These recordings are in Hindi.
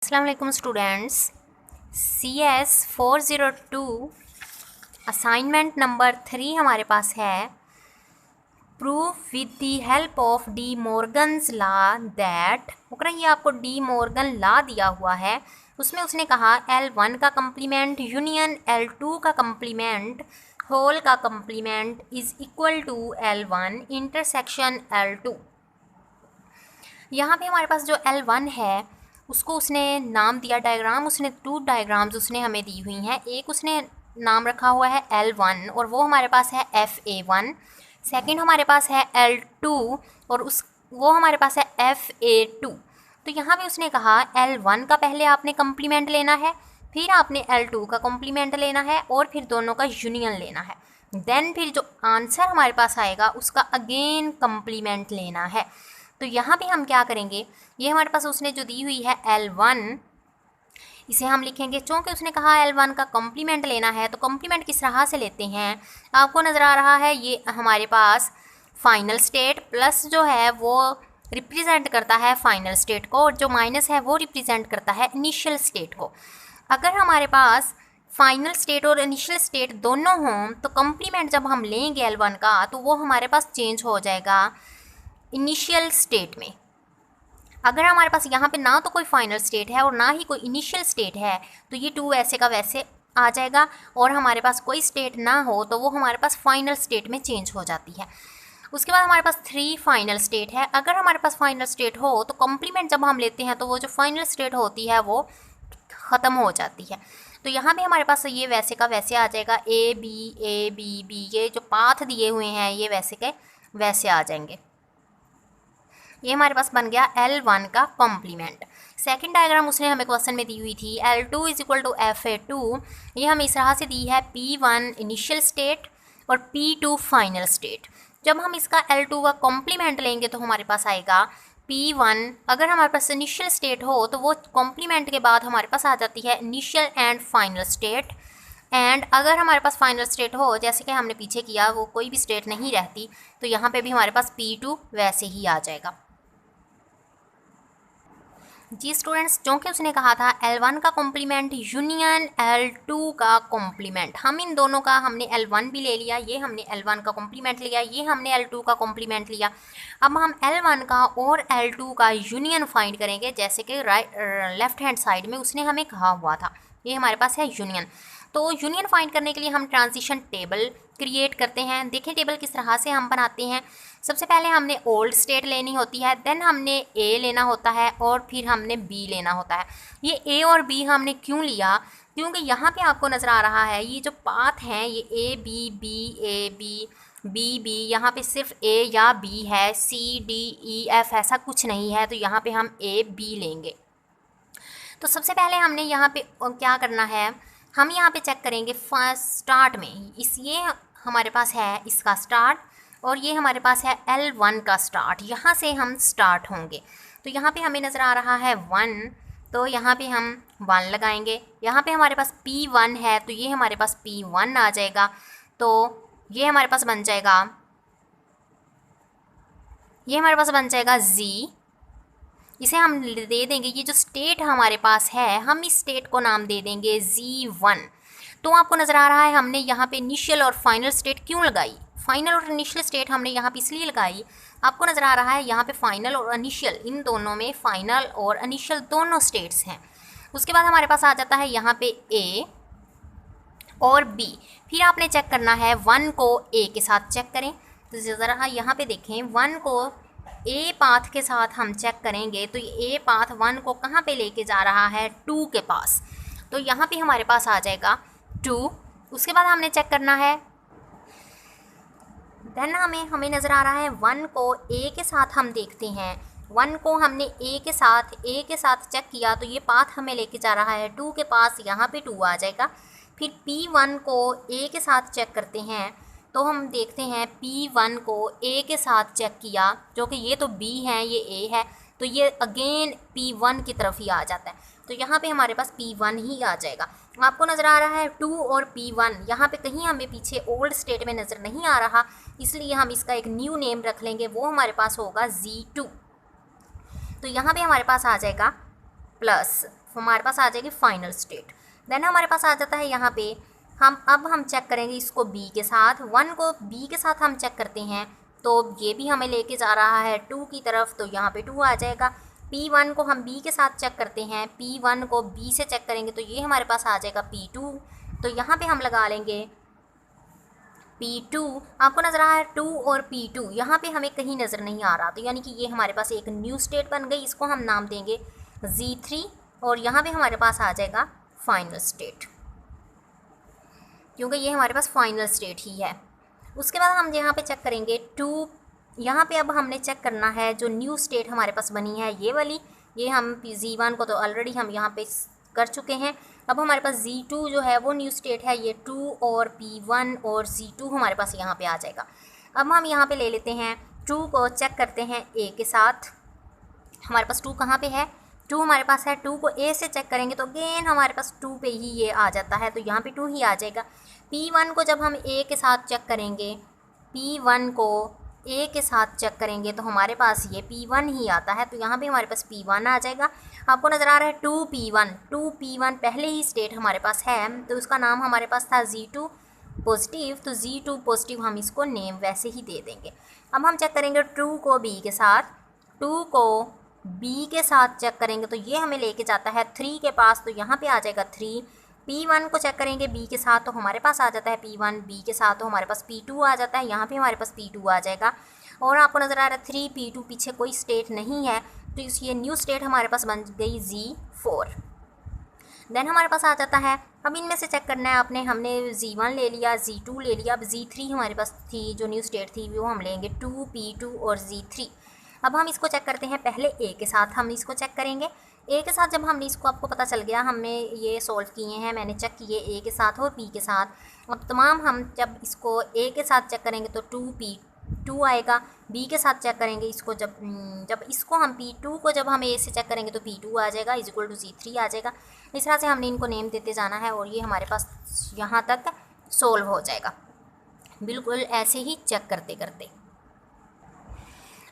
अस्सलाम वालेकुम स्टूडेंट्स। CS 402 असाइनमेंट नंबर 3 हमारे पास है। Proof with the help of D Morgan's law that ये आपको डी मॉर्गन लॉ दिया हुआ है। उसमें उसने कहा L1 का कम्प्लीमेंट यूनियन L2 का कम्प्लीमेंट होल का complement is equal to L1 intersection L2। यहाँ पे हमारे पास जो L1 है उसको उसने नाम दिया डायग्राम, उसने 2 डायग्राम्स उसने हमें दी हुई हैं। एक उसने नाम रखा हुआ है L1 और वो हमारे पास है FA1। सेकंड हमारे पास है L2 और वो हमारे पास है FA2। तो यहाँ पे उसने कहा L1 का पहले आपने कम्प्लीमेंट लेना है, फिर आपने L2 का कम्प्लीमेंट लेना है और फिर दोनों का यूनियन लेना है। देन फिर जो आंसर हमारे पास आएगा उसका अगेन कम्प्लीमेंट लेना है। तो यहाँ पे हम क्या करेंगे, ये हमारे पास उसने जो दी हुई है L1, इसे हम लिखेंगे। चूँकि उसने कहा L1 का कॉम्प्लीमेंट लेना है तो कॉम्प्लीमेंट किस तरह से लेते हैं, आपको नज़र आ रहा है ये हमारे पास फाइनल स्टेट प्लस जो है वो रिप्रेजेंट करता है फाइनल स्टेट को और जो माइनस है वो रिप्रेजेंट करता है इनिशियल स्टेट को। अगर हमारे पास फाइनल स्टेट और इनिशियल स्टेट दोनों हों तो कॉम्प्लीमेंट जब हम लेंगे L1 का तो वो हमारे पास चेंज हो जाएगा इनिशियल स्टेट में। अगर हमारे पास यहाँ पे ना तो कोई फाइनल स्टेट है और ना ही कोई इनिशियल स्टेट है तो ये 2 वैसे का वैसे आ जाएगा और हमारे पास कोई स्टेट ना हो तो वो हमारे पास फाइनल स्टेट में चेंज हो जाती है। उसके बाद हमारे पास 3 फाइनल स्टेट है। अगर हमारे पास फाइनल स्टेट हो तो कॉम्प्लीमेंट जब हम लेते हैं तो वो जो फाइनल स्टेट होती है वो ख़त्म हो जाती है। तो यहाँ पे हमारे पास ये वैसे का वैसे आ जाएगा, A B ये जो पाथ दिए हुए हैं ये वैसे के वैसे आ जाएंगे। ये हमारे पास बन गया L1 का कॉम्प्लीमेंट। सेकंड डायग्राम उसने हमें क्वेश्चन में दी हुई थी L2 is equal to FA2। ये हमें इस तरह से दी है P1 इनिशियल स्टेट और P2 फाइनल स्टेट। जब हम इसका L2 का कॉम्प्लीमेंट लेंगे तो हमारे पास आएगा P1। अगर हमारे पास इनिशियल स्टेट हो तो वो कॉम्प्लीमेंट के बाद हमारे पास आ जाती है initial and final state. And अगर हमारे पास फाइनल स्टेट हो जैसे कि हमने पीछे किया वो कोई भी स्टेट नहीं रहती तो यहाँ पे भी हमारे पास P2 वैसे ही आ जाएगा। जी स्टूडेंट्स, क्योंकि उसने कहा था L1 का कॉम्प्लीमेंट यूनियन L2 का कॉम्प्लीमेंट, हम इन दोनों का हमने L1 भी ले लिया, ये हमने L1 का कॉम्प्लीमेंट लिया, ये हमने L2 का कॉम्प्लीमेंट लिया। अब हम L1 का और L2 का यूनियन फाइंड करेंगे जैसे कि लेफ्ट हैंड साइड में उसने हमें कहा हुआ था। ये हमारे पास है यूनियन। तो यूनियन फाइंड करने के लिए हम ट्रांजिशन टेबल क्रिएट करते हैं। देखें टेबल किस तरह से हम बनाते हैं। सबसे पहले हमने ओल्ड स्टेट लेनी होती है, देन हमने A लेना होता है और फिर हमने B लेना होता है। ये A और B हमने क्यों लिया, क्योंकि यहाँ पे आपको नज़र आ रहा है ये जो पाथ हैं ये A B B A B B, यहाँ पे सिर्फ A या B है, C D E F ऐसा कुछ नहीं है। तो यहाँ पे हम A B लेंगे। तो सबसे पहले हमने यहाँ पे क्या करना है, हम यहाँ पे चेक करेंगे फर्स्ट स्टार्ट में ये हमारे पास है इसका स्टार्ट और ये हमारे पास है L1 का स्टार्ट। यहाँ से हम स्टार्ट होंगे तो यहाँ पे हमें नज़र आ रहा है 1, तो यहाँ पे हम 1 लगाएंगे। यहाँ पे हमारे पास P1 है तो ये हमारे पास P1 आ जाएगा। तो ये हमारे पास बन जाएगा Z। इसे हम दे देंगे, ये जो स्टेट हमारे पास है हम इस स्टेट को नाम दे देंगे Z1। तो आपको नज़र आ रहा है हमने यहाँ पे इनिशियल और फाइनल स्टेट क्यों लगाई, फाइनल और इनिशियल स्टेट हमने यहाँ पे इसलिए लगाई, आपको नज़र आ रहा है यहाँ पे फाइनल और इनिशियल, इन दोनों में फाइनल और इनिशियल दोनों स्टेट्स हैं। उसके बाद हमारे पास आ जाता है यहाँ पे A और B। फिर आपने चेक करना है 1 को A के साथ चेक करें। तो ज़रा यहाँ पे देखें 1 को A पाथ के साथ हम चेक करेंगे तो ये A पाथ 1 को कहाँ पे लेके जा रहा है, 2 के पास। तो यहाँ पे हमारे पास आ जाएगा 2। उसके बाद हमने चेक करना है, देन हमें नज़र आ रहा है 1 को A के साथ हम देखते हैं। 1 को हमने A के साथ चेक किया तो ये पाथ हमें लेके जा रहा है 2 के पास, यहाँ पे 2 आ जाएगा। फिर P1 को A के साथ चेक करते हैं तो हम देखते हैं P1 को A के साथ चेक किया, जो कि ये तो B है ये A है, तो ये अगेन P1 की तरफ ही आ जाता है। तो यहाँ पे हमारे पास P1 ही आ जाएगा। आपको नज़र आ रहा है 2 और P1, यहाँ पे कहीं हमें पीछे ओल्ड स्टेट में नज़र नहीं आ रहा, इसलिए हम इसका एक न्यू नेम रख लेंगे, वो हमारे पास होगा Z2। तो यहाँ पे हमारे पास आ जाएगा प्लस हमारे पास आ जाएगी फाइनल स्टेट। देन हमारे पास आ जाता है यहाँ पे हम चेक करेंगे इसको बी के साथ, 1 को बी के साथ हम चेक करते हैं तो ये भी हमें लेके जा रहा है 2 की तरफ, तो यहाँ पे 2 आ जाएगा। P1 को हम B के साथ चेक करते हैं, P1 को B से चेक करेंगे तो ये हमारे पास आ जाएगा P2, तो यहाँ पे हम लगा लेंगे P2। आपको नज़र आ रहा है 2 और P2, यहाँ पे हमें कहीं नज़र नहीं आ रहा, तो यानी कि ये हमारे पास एक न्यू स्टेट बन गई, इसको हम नाम देंगे Z3 और यहाँ पे हमारे पास आ जाएगा फाइनल स्टेट, क्योंकि ये हमारे पास फाइनल स्टेट ही है। उसके बाद हम यहाँ पे चेक करेंगे 2, यहाँ पे अब हमने चेक करना है जो न्यू स्टेट हमारे पास बनी है ये वाली, ये हम Z1 को तो ऑलरेडी हम यहाँ पे कर चुके हैं। अब हमारे पास Z2 जो है वो न्यू स्टेट है, ये 2 और P1 और Z2 हमारे पास यहाँ पे आ जाएगा। अब हम यहाँ पे ले लेते हैं 2 को चेक करते हैं A के साथ, हमारे पास 2 कहाँ पे है, 2 हमारे पास है, 2 को A से चेक करेंगे तो अगेन हमारे पास 2 पे ही ये आ जाता है, तो यहाँ पे 2 ही आ जाएगा। P1 को जब हम A के साथ चेक करेंगे, P1 को A के साथ चेक करेंगे तो हमारे पास ये P1 ही आता है, तो यहाँ पे हमारे पास P1 आ जाएगा। आपको नज़र आ रहा है 2P1 पहले ही स्टेट हमारे पास है, तो उसका नाम हमारे पास था Z2 पॉजिटिव, तो Z2 पॉजिटिव हम इसको नेम वैसे ही दे देंगे। अब हम चेक करेंगे 2 को B के साथ, 2 को B के साथ चेक करेंगे तो ये हमें लेके जाता है 3 के पास, तो यहाँ पे आ जाएगा 3। P1 को चेक करेंगे B के साथ तो हमारे पास आ जाता है P1, B के साथ तो हमारे पास P2 आ जाता है, यहाँ पे हमारे पास P2 आ जाएगा। और आपको नज़र आ रहा है 3P2 पीछे कोई स्टेट नहीं है, तो ये न्यू स्टेट हमारे पास बन गई Z4। देन हमारे पास आ जाता है, अब इनमें से चेक करना है आपने, हमने Z1 ले लिया, Z2 ले लिया, अब Z3 हमारे पास थी जो न्यू स्टेट थी वो हम लेंगे 2P2 और Z3। अब हम इसको चेक करते हैं, पहले A के साथ हम इसको चेक करेंगे। A के साथ जब हमने इसको, आपको पता चल गया हमने ये सॉल्व किए हैं, मैंने चेक किए A के साथ और B के साथ। अब तमाम हम जब इसको A के साथ चेक करेंगे तो 2P2 आएगा, B के साथ चेक करेंगे इसको जब इसको हम P2 को जब हम A से चेक करेंगे तो P2 आ जाएगा इक्वल टू Z3 आ जाएगा। इस तरह से हमने इनको नेम देते जाना है और ये हमारे पास यहाँ तक सोल्व हो जाएगा, बिल्कुल ऐसे ही चेक करते करते।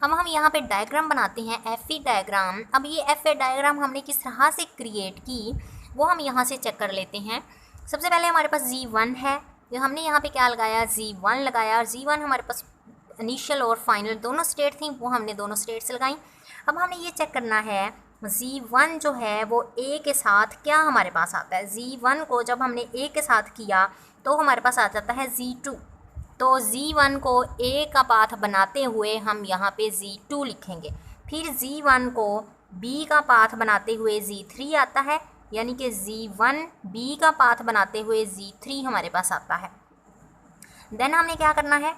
अब हम यहाँ पे डायग्राम बनाते हैं, FE डायग्राम। अब ये FE डायग्राम हमने किस तरह से क्रिएट की वो हम यहाँ से चेक कर लेते हैं। सबसे पहले हमारे पास Z1 है, जो हमने यहाँ पे क्या लगाया, Z1 लगाया, और Z1 हमारे पास इनिशियल और फाइनल दोनों स्टेट थी, वो हमने दोनों स्टेट्स लगाई। अब हमने ये चेक करना है Z1 जो है वो A के साथ क्या हमारे पास आता है। Z1 को जब हमने A के साथ किया तो हमारे पास आ जाता है Z2, तो Z1 को A का पाथ बनाते हुए हम यहाँ पे Z2 लिखेंगे। फिर Z1 को B का पाथ बनाते हुए Z3 आता है, यानी कि Z1 B का पाथ बनाते हुए Z3 हमारे पास आता है। देन हमने क्या करना है,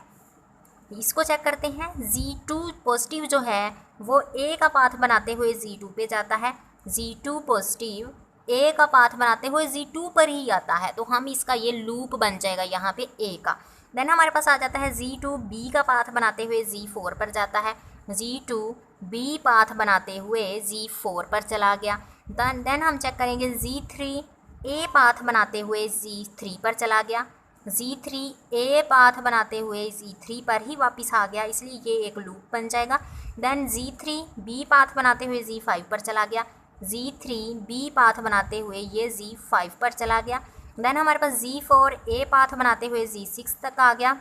इसको चेक करते हैं। Z2 पॉजिटिव जो है वो A का पाथ बनाते हुए Z2 पे जाता है, Z2 पॉजिटिव A का पाथ बनाते हुए Z2 पर ही आता है, तो हम इसका ये लूप बन जाएगा यहाँ पे A का। देन हमारे पास आ जाता है Z2 B का पाथ बनाते हुए Z4 पर जाता है, Z2 B पाथ बनाते हुए Z4 पर चला गया। देन हम चेक करेंगे Z3 A पाथ बनाते हुए Z3 पर चला गया, Z3 A पाथ बनाते हुए Z3 पर ही वापस आ गया, इसलिए ये एक लूप बन जाएगा। देन Z3 B पाथ बनाते हुए Z5 पर चला गया, Z3 B पाथ बनाते हुए ये Z5 पर चला गया। देन हमारे पास Z4 A पाथ बनाते हुए Z6 तक आ गया,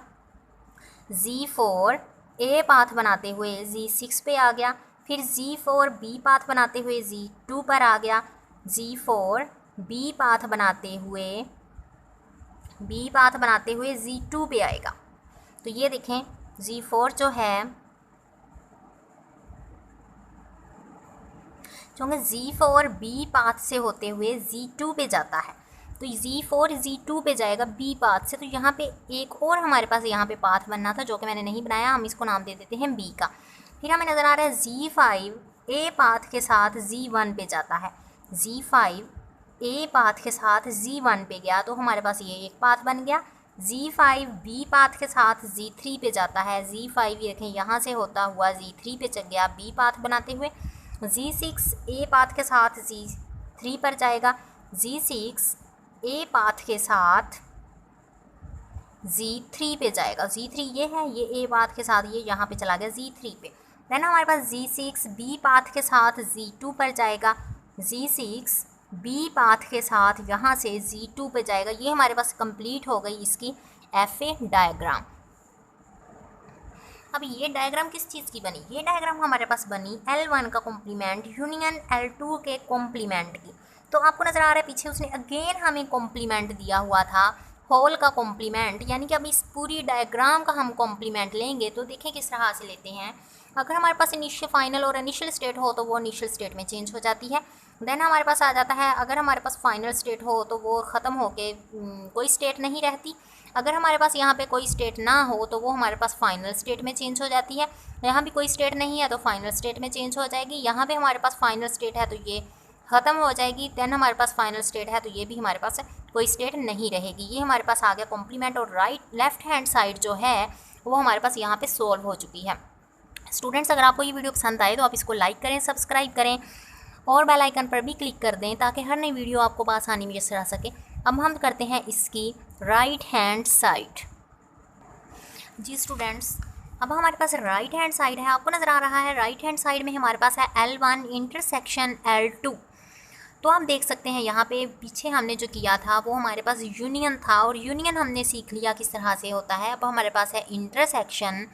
Z4 A पाथ बनाते हुए Z6 पे आ गया। फिर Z4 B पाथ बनाते हुए Z2 पर आ गया, Z4 B पाथ बनाते हुए Z2 पे आएगा। तो ये देखें Z4 जो है, क्योंकि Z4 B पाथ से होते हुए Z2 पे जाता है, तो Z4 Z2 पे जाएगा B पाथ से। तो यहाँ पे एक और हमारे पास यहाँ पे पाथ बनना था जो कि मैंने नहीं बनाया, हम इसको नाम दे देते हैं B का। फिर हमें नज़र आ रहा है Z5 A पाथ के साथ Z1 पे जाता है, Z5 A पाथ के साथ Z1 पे गया, तो हमारे पास ये एक पाथ बन गया। Z5 B पाथ के साथ Z3 पे जाता है, Z5 ये देखें यहाँ से होता हुआ Z3 पे चल गया B पाथ बनाते हुए। Z6 A पाथ के साथ Z3 पर जाएगा, Z6 A पाथ के साथ Z3 पे जाएगा, Z3 ये है, ये A पाथ के साथ ये यहाँ पे चला गया Z3 पे। देन हमारे पास Z6 B पाथ के साथ Z2 पर जाएगा, Z6 बी पाथ के साथ यहाँ से Z2 पे जाएगा। ये हमारे पास कंप्लीट हो गई इसकी FA डायग्राम। अब ये डायग्राम किस चीज़ की बनी? ये डायग्राम हमारे पास बनी L1 का कॉम्प्लीमेंट यूनियन L2 के कॉम्प्लीमेंट की। तो आपको नज़र आ रहा है पीछे उसने अगेन हमें कॉम्प्लीमेंट दिया हुआ था, होल का कॉम्प्लीमेंट, यानी कि अब इस पूरी डायग्राम का हम कॉम्प्लीमेंट लेंगे। तो देखें किस तरह से लेते हैं। अगर हमारे पास इनिशियल फाइनल और इनिशियल स्टेट हो तो वो इनिशियल स्टेट में चेंज हो जाती है। देन हमारे पास आ जाता है, अगर हमारे पास फाइनल स्टेट हो तो वो ख़त्म होके कोई स्टेट नहीं रहती। अगर हमारे पास यहाँ पे कोई स्टेट ना हो तो वो हमारे पास फाइनल स्टेट में चेंज हो जाती है। यहाँ भी कोई स्टेट नहीं है तो फाइनल स्टेट में चेंज हो जाएगी। यहाँ पे हमारे पास फाइनल स्टेट है तो ये ख़त्म हो जाएगी। देन हमारे पास फाइनल स्टेट है तो ये भी हमारे पास कोई स्टेट नहीं रहेगी। ये हमारे पास आ गया कॉम्प्लीमेंट। और लेफ्ट हैंड साइड जो है वो हमारे पास यहाँ पे सॉल्व हो चुकी है। स्टूडेंट्स, अगर आपको ये वीडियो पसंद आए तो आप इसको लाइक करें, सब्सक्राइब करें और बेल आइकन पर भी क्लिक कर दें ताकि हर नई वीडियो आपको आसानी में आ सके। अब हम करते हैं इसकी राइट हैंड साइड। जी स्टूडेंट्स, अब हमारे पास राइट हैंड साइड है। आपको नज़र आ रहा है राइट हैंड साइड में हमारे पास है L1 इंटरसेक्शन L2। तो आप देख सकते हैं यहाँ पे पीछे हमने जो किया था वो हमारे पास यूनियन था, और यूनियन हमने सीख लिया किस तरह से होता है। अब हमारे पास है इंटरसेक्शन।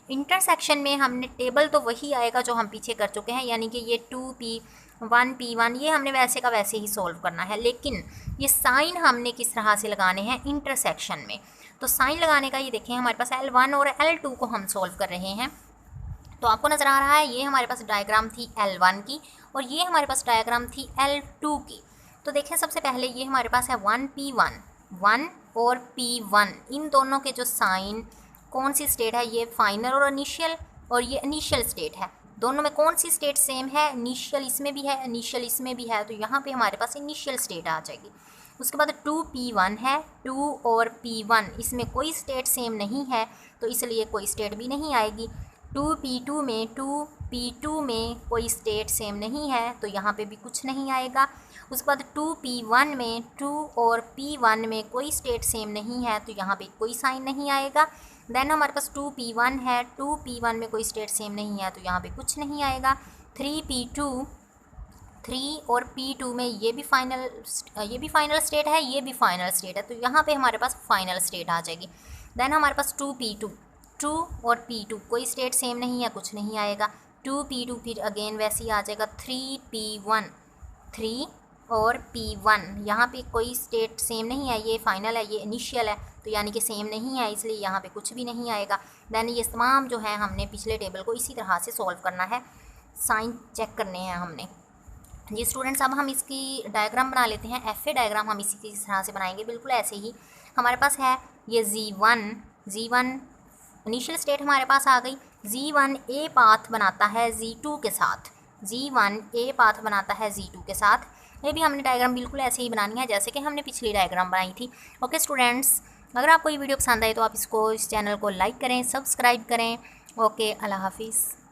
इंटरसेक्शन में हमने टेबल तो वही आएगा जो हम पीछे कर चुके हैं, यानी कि ये 2P 1P1 ये हमने वैसे का वैसे ही सॉल्व करना है। लेकिन ये साइन हमने किस तरह से लगाने हैं इंटरसेक्शन में। तो साइन लगाने का ये देखें, हमारे पास L1 और L2 को हम सॉल्व कर रहे हैं। तो आपको नज़र आ रहा है ये हमारे पास डायग्राम थी L1 की और ये हमारे पास डायग्राम थी L2 की। तो देखें सबसे पहले ये हमारे पास है 1P1 1 और P1, इन दोनों के जो साइन कौन सी स्टेट है, ये फाइनल और इनिशियल, और ये इनिशियल स्टेट है। दोनों में कौन सी स्टेट सेम है? इनिशियल इसमें भी है, इनिशियल इसमें भी है, तो यहाँ पे हमारे पास इनिशियल स्टेट आ जाएगी। उसके बाद 2P1 है, 2 और P1 इसमें कोई स्टेट सेम नहीं है तो इसलिए कोई स्टेट भी नहीं आएगी। 2P2 में 2P2 में कोई स्टेट सेम नहीं है तो यहाँ पे भी कुछ नहीं आएगा। उसके बाद 2P1 में 2 और P1 में कोई स्टेट सेम नहीं है तो यहाँ पे कोई साइन नहीं आएगा। देन हमारे पास 2P1 है, 2P1 में कोई स्टेट सेम नहीं है तो यहाँ पे कुछ नहीं आएगा। 3P2 3 और P2 में ये भी फाइनल स्टेट है, ये भी फाइनल स्टेट है, तो यहाँ पे हमारे पास फाइनल स्टेट आ जाएगी। देन हमारे पास 2P2 2 और P2 कोई स्टेट सेम नहीं है, कुछ नहीं आएगा। 2P2 फिर अगेन वैसे ही आ जाएगा। 3P1 3 और P1 यहाँ पे कोई स्टेट सेम नहीं है, ये फाइनल है ये इनिशियल है तो यानी कि सेम नहीं है, इसलिए यहाँ पे कुछ भी नहीं आएगा। देन ये तमाम जो है हमने पिछले टेबल को इसी तरह से सॉल्व करना है, साइन चेक करने हैं हमने। जी स्टूडेंट्स, अब हम इसकी डायग्राम बना लेते हैं। FA डायग्राम हम इसी तरह से बनाएंगे, बिल्कुल ऐसे ही। हमारे पास है ये Z1 इनिशियल स्टेट हमारे पास आ गई। Z1 A पाथ बनाता है Z2 के साथ, Z1 A पाथ बनाता है Z2 के साथ। ये भी हमने डायग्राम बिल्कुल ऐसे ही बनानी है जैसे कि हमने पिछली डायग्राम बनाई थी। ओके स्टूडेंट्स, अगर आपको ये वीडियो पसंद आए तो आप इस चैनल को लाइक करें, सब्सक्राइब करें। ओके, अल्लाह हाफिज़।